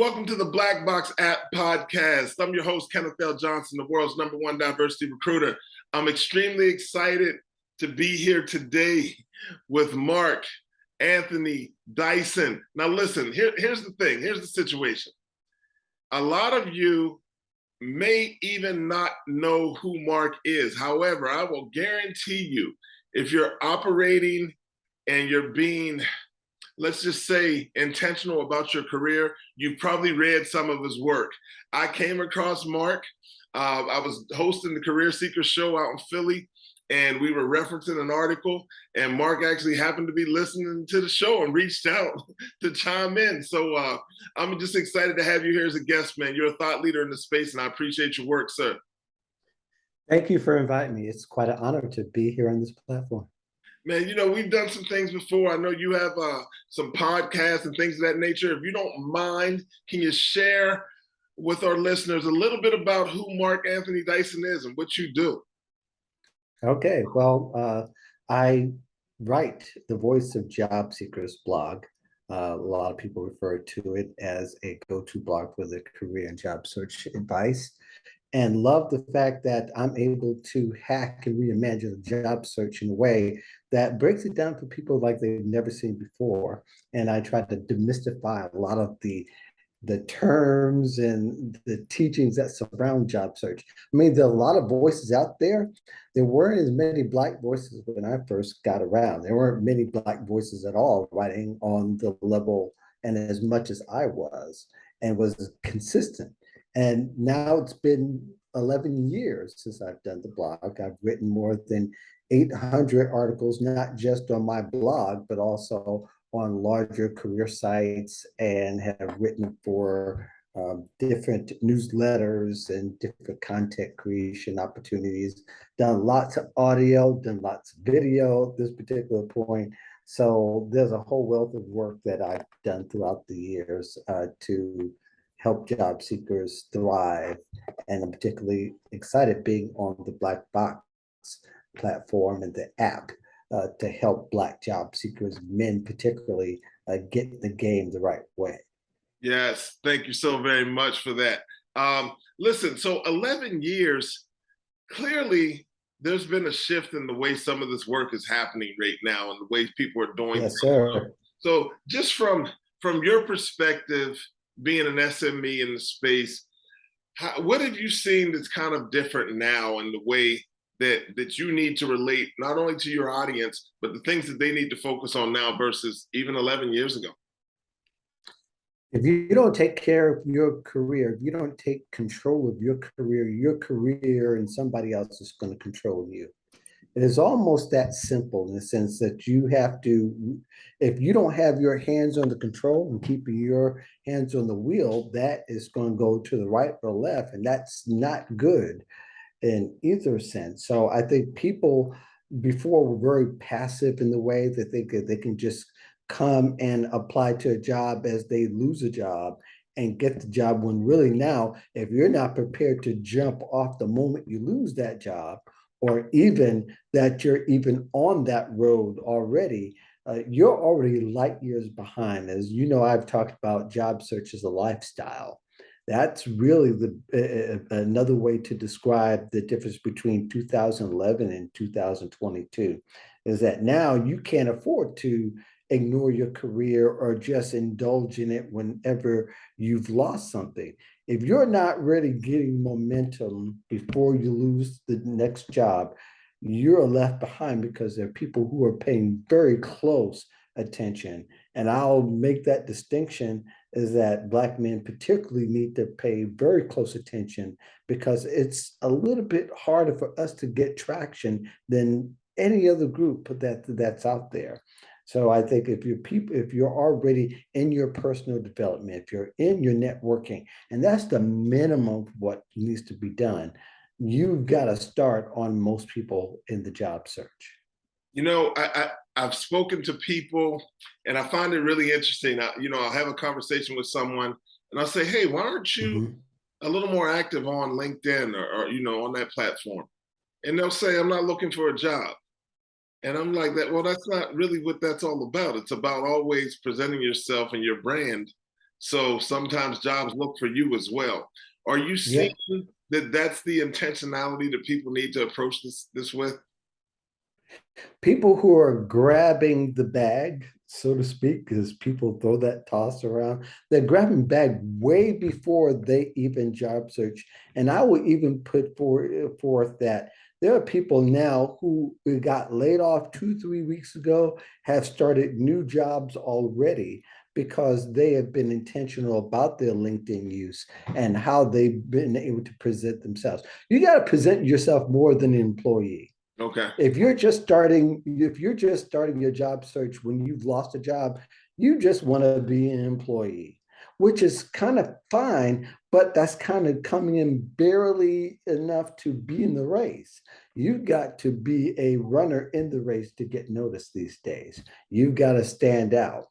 Welcome to the Blkbox app podcast. I'm your host, Kenneth Johnson, the world's #1 diversity recruiter. I'm extremely excited to be here today with Marc, Anthony, Dyson. Now listen, here's the thing, here's the situation. A lot of you may even not know who Marc is. However, I will guarantee you, if you're operating and you're being, let's just say, intentional about your career, you've probably read some of his work. I came across Marc. I was hosting the Career Seekers show out in Philly, and we were referencing an article, and Marc actually happened to be listening to the show and reached out to chime in. So I'm just excited to have you here as a guest, man. You're a thought leader in the space, and I appreciate your work, sir. Thank you for inviting me. It's quite an honor to be here on this platform. Man, you know, we've done some things before. I know you have some podcasts and things of that nature. If you don't mind, can you share with our listeners a little bit about who Marc Anthony Dyson is and what you do? Okay, well, I write the Voice of Job Seekers blog. A lot of people refer to it as a go-to blog for the career and job search advice, and love the fact that I'm able to hack and reimagine the job search in a way that breaks it down for people like they've never seen before. And I try to demystify a lot of the terms and the teachings that surround job search. I mean, there are a lot of voices out there. There weren't as many Black voices when I first got around. There weren't many Black voices at all writing on the level and as much as I was, and was consistent. And now it's been 11 years since I've done the blog. I've written more than 800 articles, not just on my blog, but also on larger career sites, and have written for different newsletters and different content creation opportunities, done lots of audio, done lots of video at this particular point. So there's a whole wealth of work that I've done throughout the years to help job seekers thrive. And I'm particularly excited being on the Blkbox platform and the app to help Black job seekers, men particularly, get the game the right way. Yes, thank you so very much for that. Listen, so 11 years, clearly there's been a shift in the way some of this work is happening right now and the way people are doing. Yes, sir. So just from your perspective, being an SME in the space, what have you seen that's kind of different now in the way that you need to relate not only to your audience, but the things that they need to focus on now versus even 11 years ago? If you don't take care of your career, if you don't take control of your career and somebody else is going to control you. It is almost that simple in the sense that you have to, if you don't have your hands on the control and keeping your hands on the wheel, that is going to go to the right or left, and that's not good in either sense. So I think people before were very passive in the way that they can just come and apply to a job as they lose a job and get the job, when really now, if you're not prepared to jump off the moment you lose that job, or even that you're even on that road already, you're already light years behind. As you know, I've talked about job search as a lifestyle. That's really another way to describe the difference between 2011 and 2022, is that now you can't afford to ignore your career or just indulge in it whenever you've lost something. If you're not really getting momentum before you lose the next job, you're left behind, because there are people who are paying very close attention. And I'll make that distinction, is that Black men particularly need to pay very close attention, because it's a little bit harder for us to get traction than any other group that's out there. So I think if you're already in your personal development, if you're in your networking, and that's the minimum of what needs to be done, you've got to start on most people in the job search. You know, I've spoken to people, and I find it really interesting. I'll have a conversation with someone, and I'll say, "Hey, why aren't you a little more active on LinkedIn or on that platform?" And they'll say, "I'm not looking for a job." And I'm like, well, that's not really what that's all about. It's about always presenting yourself and your brand So sometimes jobs look for you as well. Are you Yeah. seeing that that's the intentionality that people need to approach this with? People who are grabbing the bag, so to speak, because people throw that toss around, they're grabbing bag way before they even job search. And I would even put forth that there are people now who got laid off 2, 3 weeks ago, have started new jobs already because they have been intentional about their LinkedIn use and how they've been able to present themselves. You got to present yourself more than an employee. Okay. If you're just starting your job search when you've lost a job, you just want to be an employee, which is kind of fine, but that's kind of coming in barely enough to be in the race. You've got to be a runner in the race to get noticed these days. You've got to stand out.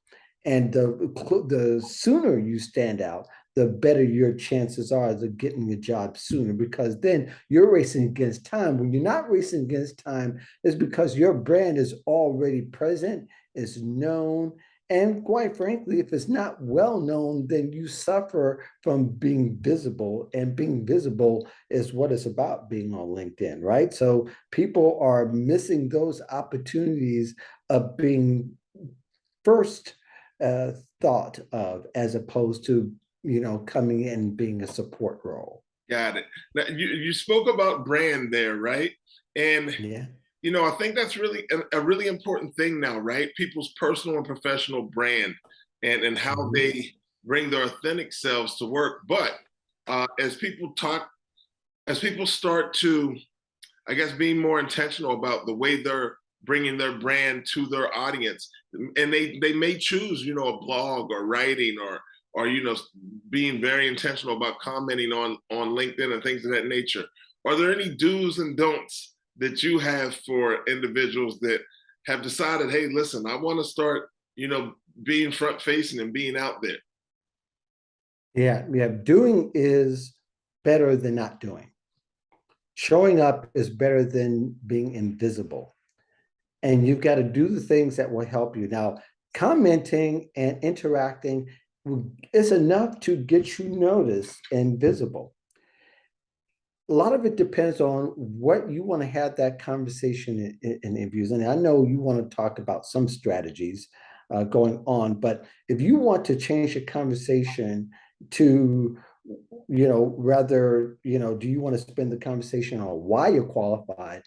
And the sooner you stand out, the better your chances are of getting a job sooner, because then you're racing against time. When you're not racing against time, it's because your brand is already present, is known. And quite frankly, if it's not well known, then you suffer from being visible. And being visible is what it's about being on LinkedIn, right? So people are missing those opportunities of being first uh, thought of, as opposed to coming in and being a support role. Got it. Now, you spoke about brand there, right? And Yeah. I think that's really a really important thing now, right? People's personal and professional brand, and how Mhm. they bring their authentic selves to work. But as as people start to, I guess, being more intentional about the way they're bringing their brand to their audience, and they may choose, a blog or writing or being very intentional about commenting on LinkedIn and things of that nature. Are there any do's and don'ts that you have for individuals that have decided, hey, listen, I want to start, being front facing and being out there? Yeah, yeah. Doing is better than not doing. Showing up is better than being invisible. And you've got to do the things that will help you. Now, commenting and interacting is enough to get you noticed and visible. A lot of it depends on what you want to have that conversation in interviews. And I know you want to talk about some strategies going on, but if you want to change the conversation to, rather, do you want to spend the conversation on why you're qualified?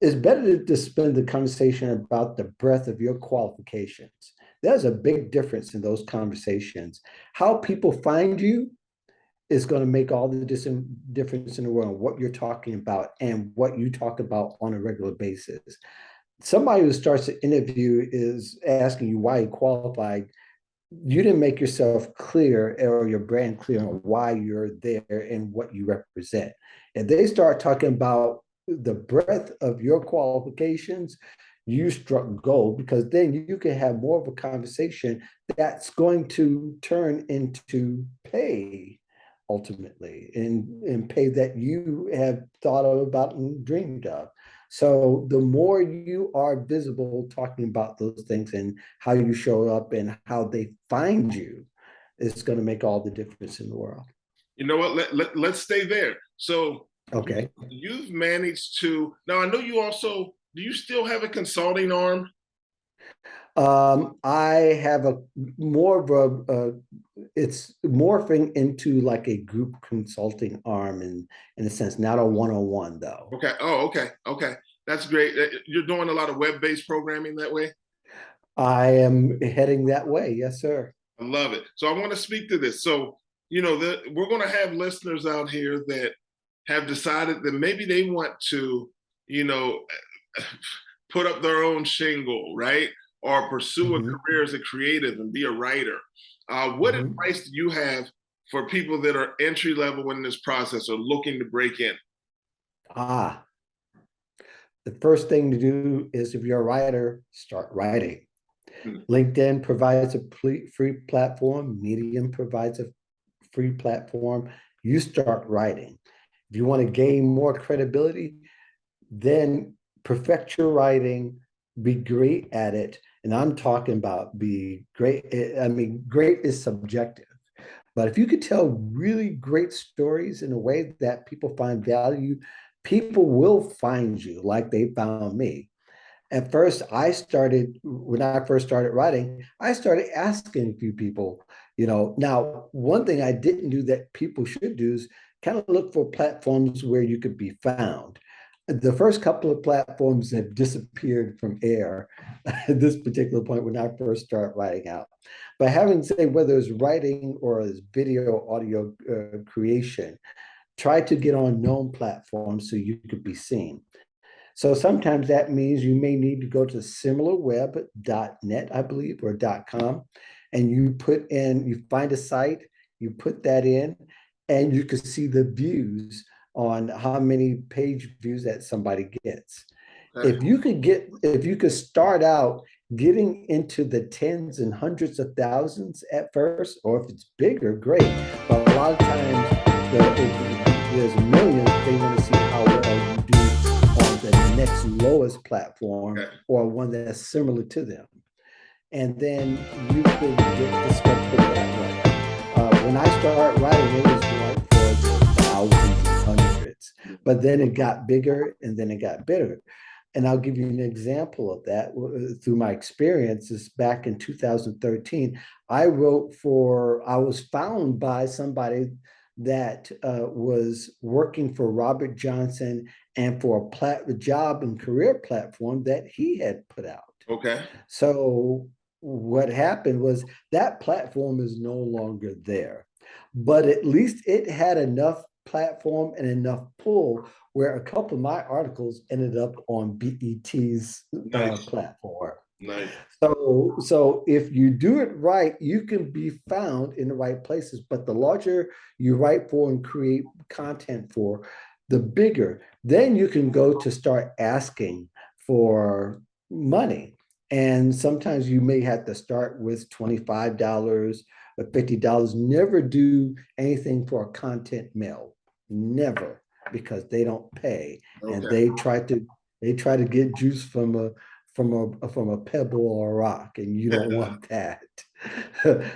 It's better to spend the conversation about the breadth of your qualifications. There's a big difference in those conversations. How people find you is going to make all the difference in the world, what you're talking about and what you talk about on a regular basis. Somebody who starts the interview is asking you why you qualified. You didn't make yourself clear or your brand clear on why you're there and what you represent. And they start talking about the breadth of your qualifications, you struck gold, because then you can have more of a conversation that's going to turn into pay ultimately, and pay that you have thought about and dreamed of. So the more you are visible talking about those things and how you show up and how they find you, it's going to make all the difference in the world. You know what? Let's stay there. So Okay. you've managed to, now I know you also, do you still have a consulting arm? I have a more of it's morphing into like a group consulting arm in a sense, not a one-on-one though. Okay. Oh, okay. Okay. That's great. You're doing a lot of web-based programming that way? I am heading that way. Yes, sir. I love it. So I want to speak to this. So, we're going to have listeners out here that have decided that maybe they want to, you know, put up their own shingle, right? Or pursue a Mhm, career as a creative and be a writer. What mhm. advice do you have for people that are entry level in this process or looking to break in? Ah, the first thing to do is, if you're a writer, start writing. Hmm. LinkedIn provides a free platform. Medium provides a free platform. You start writing. If you want to gain more credibility, then perfect your writing, be great at it. And I'm talking about be great. I mean, great is subjective. But if you could tell really great stories in a way that people find value, people will find you like they found me. At first, when I first started writing, I started asking a few people, now, one thing I didn't do that people should do is kind of look for platforms where you could be found. The first couple of platforms have disappeared from air at this particular point when I first started writing out. But having said whether it's writing or it's video, audio creation, try to get on known platforms so you could be seen. So sometimes that means you may need to go to similarweb.net, I believe, or .com, and you find a site, you put that in, and you can see the views on how many page views that somebody gets. Okay. If you could start out getting into the tens and hundreds of thousands at first, or if it's bigger, great. But a lot of times there's millions, they want to see how well you do on the next lowest platform Okay. or one that's similar to them. And then you could get discovered that way. When I started writing, it was like for the thousands and hundreds, but then it got bigger and then it got bigger. And I'll give you an example of that through my experiences back in 2013. I was found by somebody that was working for Robert Johnson and for a job and career platform that he had put out. Okay. So what happened was that platform is no longer there, but at least it had enough platform and enough pull where a couple of my articles ended up on BET's Nice. platform. Nice. So if you do it right, you can be found in the right places. But the larger you write for and create content for, the bigger. Then you can go to start asking for money. And sometimes you may have to start with $25 or $50. Never do anything for a content mail. Never, because they don't pay. And Okay. they try to get juice from a pebble or a rock, and you don't want that.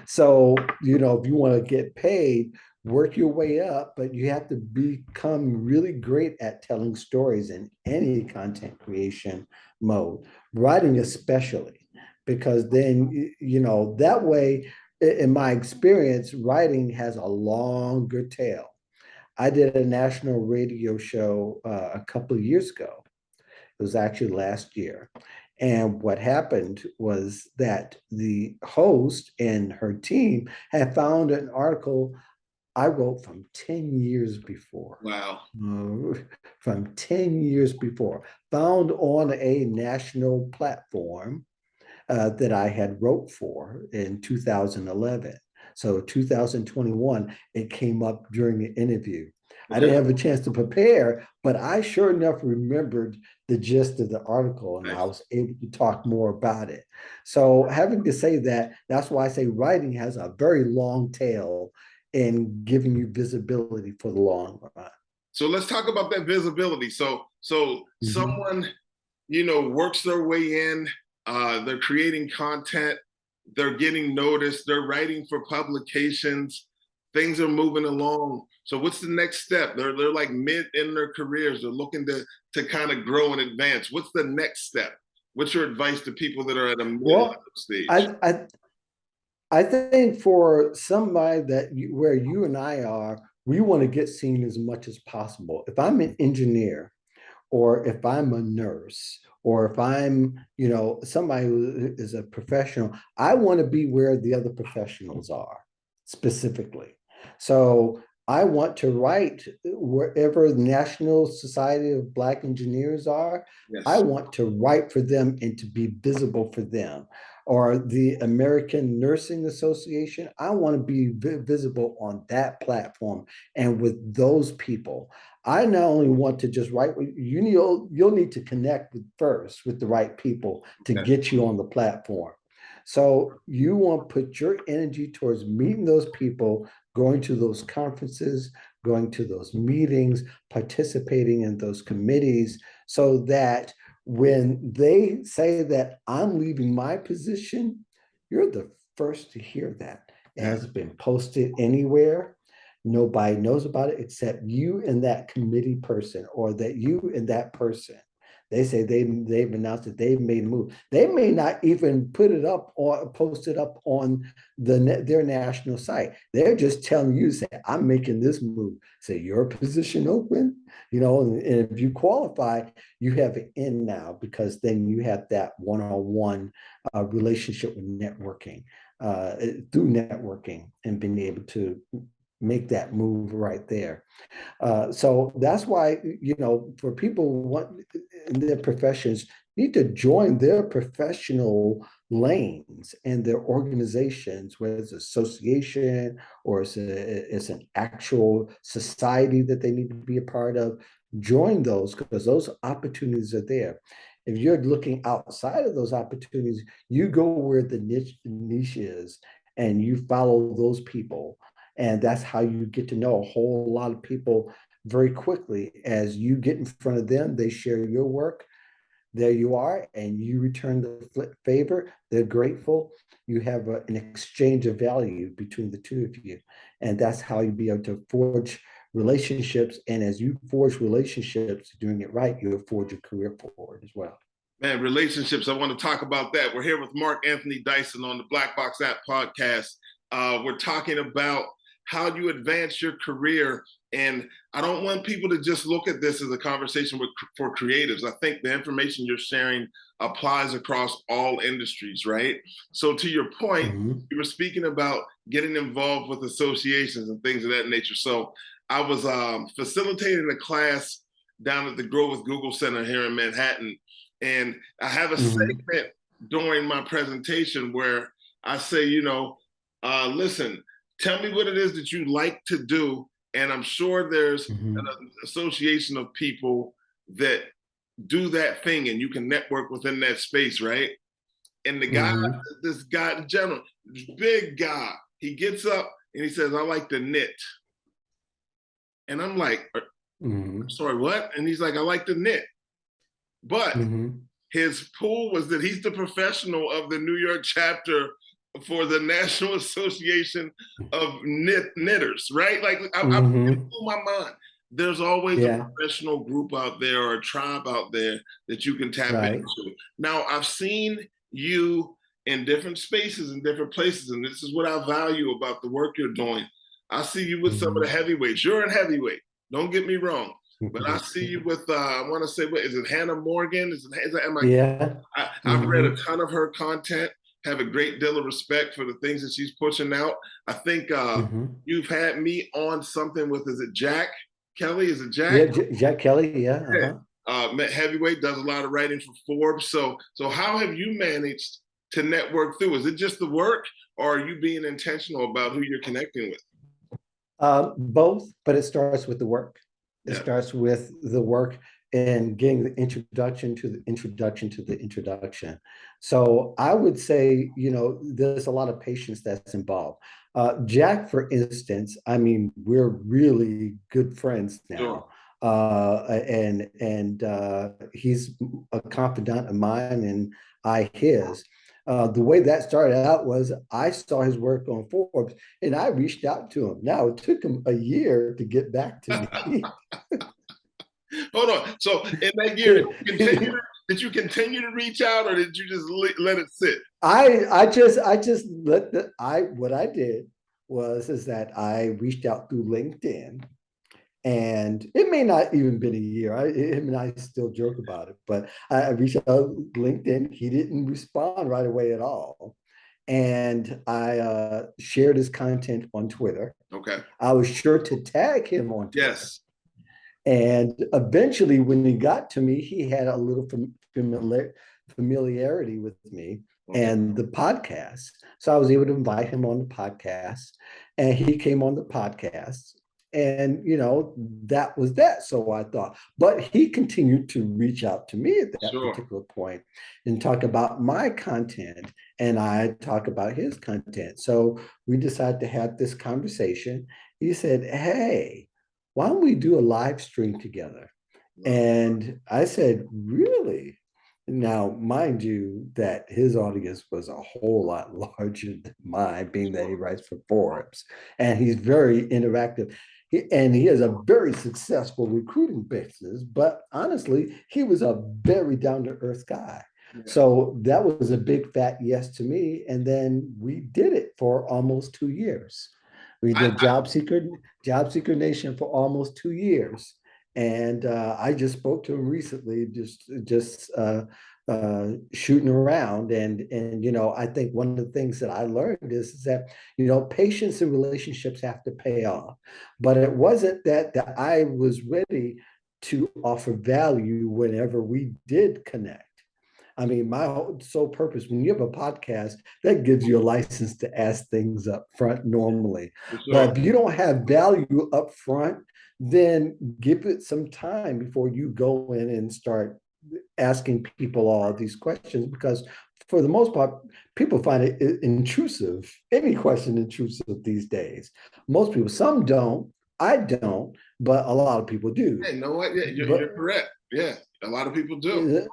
So, if you want to get paid, work your way up, but you have to become really great at telling stories in any content creation mode, writing especially, because then, that way, in my experience, writing has a longer tail. I did a national radio show a couple of years ago. It was actually last year. And what happened was that the host and her team had found an article I wrote from 10 years before. Wow. From 10 years before, found on a national platform that I had wrote for in 2011. So 2021, it came up during the interview. I Okay. didn't have a chance to prepare, but I sure enough remembered the gist of the article and Nice. I was able to talk more about it. So having to say that, that's why I say writing has a very long tail in giving you visibility for the long run. So let's talk about that visibility. So Mhm. someone, works their way in, they're creating content, they're getting noticed, they're writing for publications, things are moving along. So what's the next step? They're like mid in their careers, they're looking to kind of grow and advance. What's the next step? What's your advice to people that are at a mid Well, stage? I think for somebody where you and I are, we want to get seen as much as possible. If I'm an engineer, or if I'm a nurse, or if I'm, somebody who is a professional, I want to be where the other professionals are specifically. So I want to write wherever the National Society of Black Engineers are. I Yes. want to write for them and to be visible for them. Or the American Nursing Association, I want to be visible on that platform and with those people. I not only want to just write, you'll need to connect with first with the right people to Okay. get you on the platform. So you want to put your energy towards meeting those people, going to those conferences, going to those meetings, participating in those committees, so that when they say that I'm leaving my position, you're the first to hear that. It hasn't been posted anywhere. Nobody knows about it except you and that committee person, or that you and that person. They say they've announced that they've made a move. They may not even put it up or post it up on their national site. They're just telling you, say, I'm making this move. Say, your position open, and if you qualify, you have an in now, because then you have that one-on-one relationship with networking, through networking, and being able to make that move right there. So that's why, for people in their professions, need to join their professional lanes and their organizations, whether it's association or it's an actual society that they need to be a part of. Join those, because those opportunities are there. If you're looking outside of those opportunities, you go where the niche is, and you follow those people. And that's how you get to know a whole lot of people very quickly. As you get in front of them, they share your work. There you are, and you return the favor. They're grateful. You have an exchange of value between the two of you. And that's how you be able to forge relationships. And as you forge relationships, doing it right, you'll forge your career forward as well. Man, relationships, I want to talk about that. We're here with Marc Anthony Dyson on the Blkbox app podcast. We're talking about how you advance your career. And I don't want people to just look at this as a conversation for creatives. I think the information you're sharing applies across all industries, right? So to your point, you were speaking about getting involved with associations and things of that nature. So I was facilitating a class down at the Grow with Google Center here in Manhattan. And I have a segment during my presentation where I say, listen, tell me what it is that you like to do. And I'm sure there's an association of people that do that thing, and you can network within that space, right? And the guy, this guy, general, big guy, he gets up and he says, I like to knit. And I'm like, sorry, what? And he's like, I like to knit. But his pull was that he's the professional of the New York chapter for the National Association of Knitters, right? Like, I blew my mind. There's always a professional group out there, or a tribe out there that you can tap into. Now, I've seen you in different spaces and different places, and this is what I value about the work you're doing. I see you with some of the heavyweights. You're in heavyweight, don't get me wrong. But I see you with, I want to say, what is it, Hannah Morgan? I've read a ton of her content, have a great deal of respect for the things that she's pushing out. I think you've had me on something with, is it Jack Kelly? Is it Jack? Yeah, Jack Kelly, yeah. Heavyweight, does a lot of writing for Forbes. So how have you managed to network through? Is it just the work, or are you being intentional about who you're connecting with? Both, but it starts with the work. It starts with the work and getting the introduction to the introduction to the introduction. So I would say, there's a lot of patience that's involved. Jack, for instance, I mean, we're really good friends now. And he's a confidant of mine, and I his. The way that started out was I saw his work on Forbes, and I reached out to him. Now, it took him a year to get back to me. Hold on. So in that year, did you continue to reach out, or did you just let it sit? What I did is that I reached out through LinkedIn. And it may not even been a year. Him and I still joke about it, but I reached out to LinkedIn. He didn't respond right away at all. And I shared his content on Twitter. Okay. I was sure to tag him on Twitter. Yes. And eventually, when he got to me, he had a little familiarity with me and the podcast. So I was able to invite him on the podcast, and he came on the podcast. And, that was that. So I thought, but he continued to reach out to me at that particular point and talk about my content, and I talk about his content. So we decided to have this conversation. He said, hey, why don't we do a live stream together? And I said, really? Now, mind you, that his audience was a whole lot larger than mine, being that he writes for Forbes and he's very interactive. And he has a very successful recruiting business, but honestly, he was a very down to earth guy. Yeah. So that was a big fat yes to me. And then we did it for almost 2 years. We I, did Job Seeker Nation for almost 2 years. And I just spoke to him recently, shooting around, and I think one of the things that I learned is that patience and relationships have to pay off, but it wasn't that I was ready to offer value whenever we did connect. I mean, my whole sole purpose, when you have a podcast, that gives you a license to ask things up front normally. for sure. But if you don't have value up front, then give it some time before you go in and start asking people all these questions, because for the most part, people find it intrusive, any question intrusive these days. Most people, some don't, I don't, but a lot of people do. Hey, you know what? Yeah, But you're correct. Yeah, a lot of people do.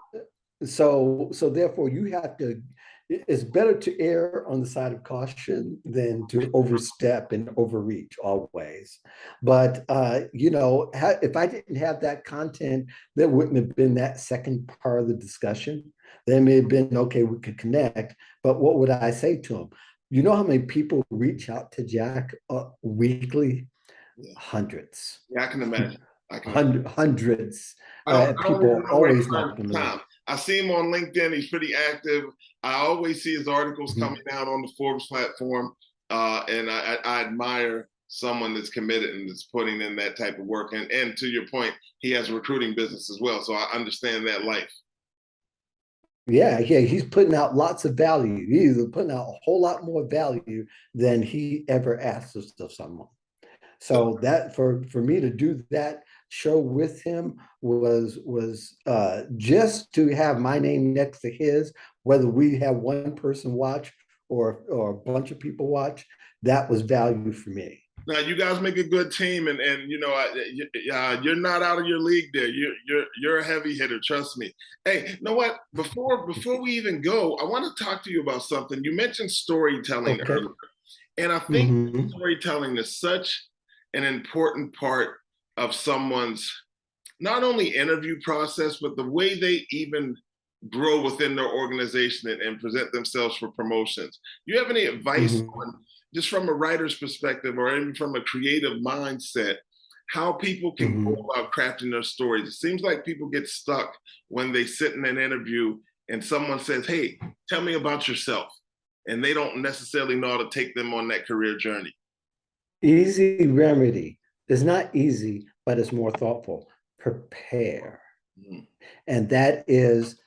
so therefore you have to, it's better to err on the side of caution than to overstep and overreach always. But if I didn't have that content, there wouldn't have been that second part of the discussion. There may have been, okay, we could connect, but what would I say to him? You know how many people reach out to Jack weekly? Yeah, Hundreds. yeah, I can imagine. I can imagine. Hundreds. I don't even People know where he always finds knocking the me. time. I see him on LinkedIn. He's pretty active. I always see his articles Mhm. coming out on the Forbes platform, and I admire someone that's committed and that's putting in that type of work. And to your point, he has a recruiting business as well, so I understand that life. Yeah, he's putting out lots of value. He's putting out a whole lot more value than he ever asks of someone. So So that for me to do that show with him was just to have my name next to his, whether we have one person watch or a bunch of people watch, that was value for me. now you guys make a good team, and you're not out of your league there. You're a heavy hitter, trust me. Hey, you know what? Before we even go, I want to talk to you about something. You mentioned storytelling Okay. earlier, and I think Mm-hmm. storytelling is such an important part of someone's not only interview process, but the way they even grow within their organization and present themselves for promotions. Do you have any advice Mm-hmm. on, just from a writer's perspective or even from a creative mindset, how people can go Mm-hmm. about crafting their stories? It seems like people get stuck when they sit in an interview and someone says, "Hey, tell me about yourself." And they don't necessarily know how to take them on that career journey. Easy remedy. It's not easy, but it's more thoughtful. Prepare. Mhm. And that is,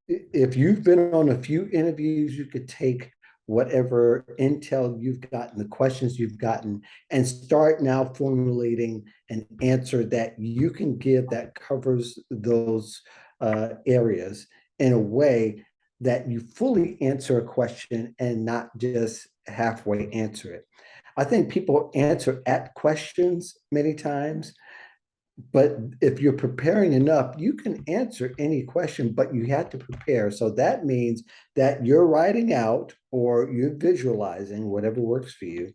if you've been on a few interviews, you could take whatever intel you've gotten, the questions you've gotten, and start now formulating an answer that you can give that covers those areas in a way that you fully answer a question and not just halfway answer it. I think people answer at questions many times, but if you're preparing enough, you can answer any question, but you have to prepare. So that means that you're writing out or you're visualizing, whatever works for you,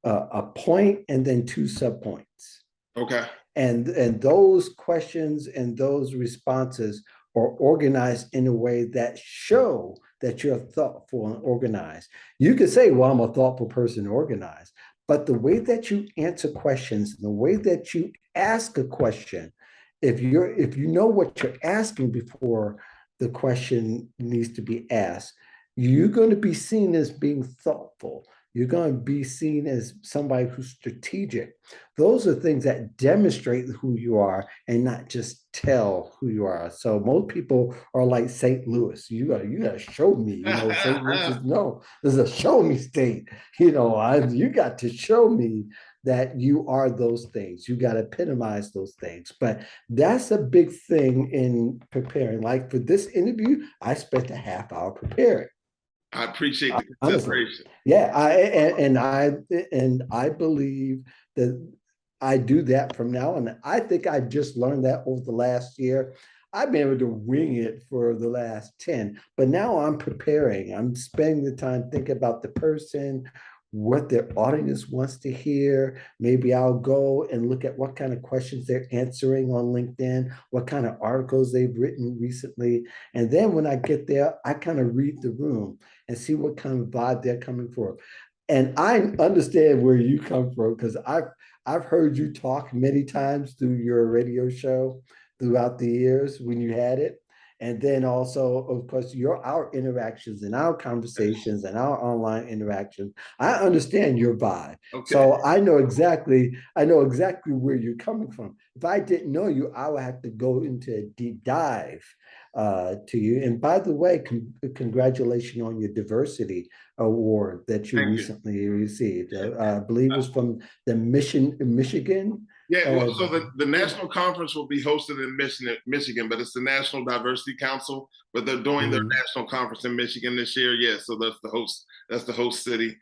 a point and then two subpoints. Okay. And those questions and those responses are organized in a way that show that you're thoughtful and organized. You could say, well, I'm a thoughtful person, organized, but the way that you answer questions, the way that you ask a question, if you know what you're asking before the question needs to be asked, you're going to be seen as being thoughtful. You're going to be seen as somebody who's strategic. Those are things that demonstrate who you are and not just tell who you are. So most people are like St. Louis. You got to show me. St. Louis is no, this is a show me state. You got to show me that you are those things. You got to epitomize those things. But that's a big thing in preparing. Like for this interview, I spent a half hour preparing. I appreciate the Honestly, consideration. yeah, I believe that I do that from now on. I think I just learned that over the last year. I've been able to wing it for the last 10, but now I'm preparing. I'm spending the time thinking about the person, what their audience wants to hear. Maybe I'll go and look at what kind of questions they're answering on LinkedIn, what kind of articles they've written recently. And then when I get there, I kind of read the room and see what kind of vibe they're coming for. And I understand where you come from because I've heard you talk many times through your radio show throughout the years when you had it. And then also, of course, our interactions and our conversations and our online interactions. I understand your vibe. Okay. So I know exactly where you're coming from. If I didn't know you, I would have to go into a deep dive to you. And by the way, congratulations on your diversity award that you Thank you. recently received. I believe it was from the Michigan. Yeah, well, so the national conference will be hosted in Michigan, but it's the National Diversity Council, but they're doing their national conference in Michigan this year. Yeah, so that's the host city.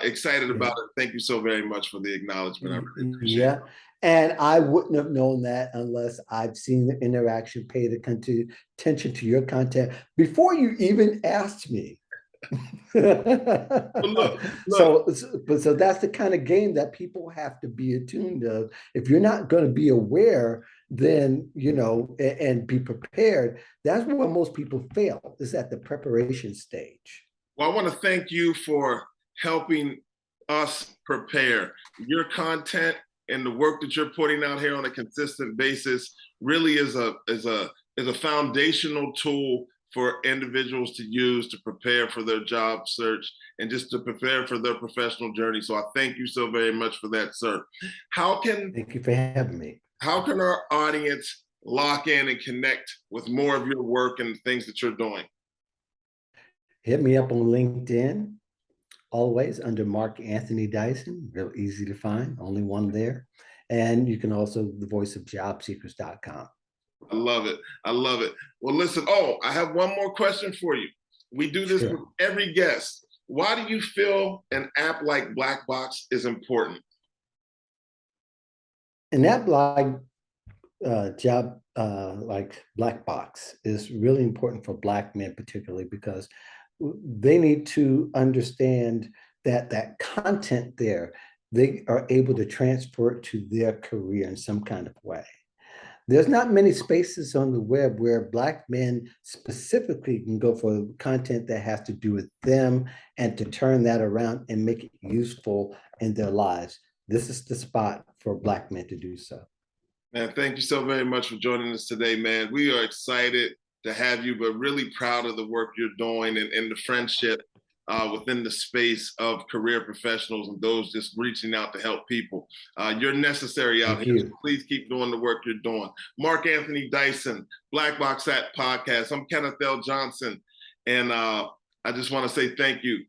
Excited about it. Thank you so very much for the acknowledgement. I really appreciate it. And I wouldn't have known that unless I've seen the interaction, paid attention to your content before you even asked me. Look. So that's the kind of game that people have to be attuned to. If you're not going to be aware, then and be prepared. That's where most people fail, is at the preparation stage. Well, I want to thank you for helping us prepare. Your content and the work that you're putting out here on a consistent basis really is a foundational tool for individuals to use to prepare for their job search and just to prepare for their professional journey. So I thank you so very much for that, sir. Thank you for having me. How can our audience lock in and connect with more of your work and things that you're doing? Hit me up on LinkedIn, always under Marc Anthony Dyson, real easy to find, only one there. And you can also thevoiceofjobseekers.com. I love it. I love it. Well, listen, I have one more question for you. We do this with every guest. Why do you feel an app like Blkbox is important? An app like like Blkbox is really important for Black men, particularly because they need to understand that content there, they are able to transfer it to their career in some kind of way. There's not many spaces on the web where Black men specifically can go for content that has to do with them and to turn that around and make it useful in their lives. This is the spot for Black men to do so. Man, thank you so very much for joining us today, man. We are excited to have you, but really proud of the work you're doing and the friendship within the space of career professionals and those just reaching out to help people. You're necessary out here. So please keep doing the work you're doing. Marc Anthony Dyson, Blkbox Podcast. I'm Kenneth Johnson. And I just want to say thank you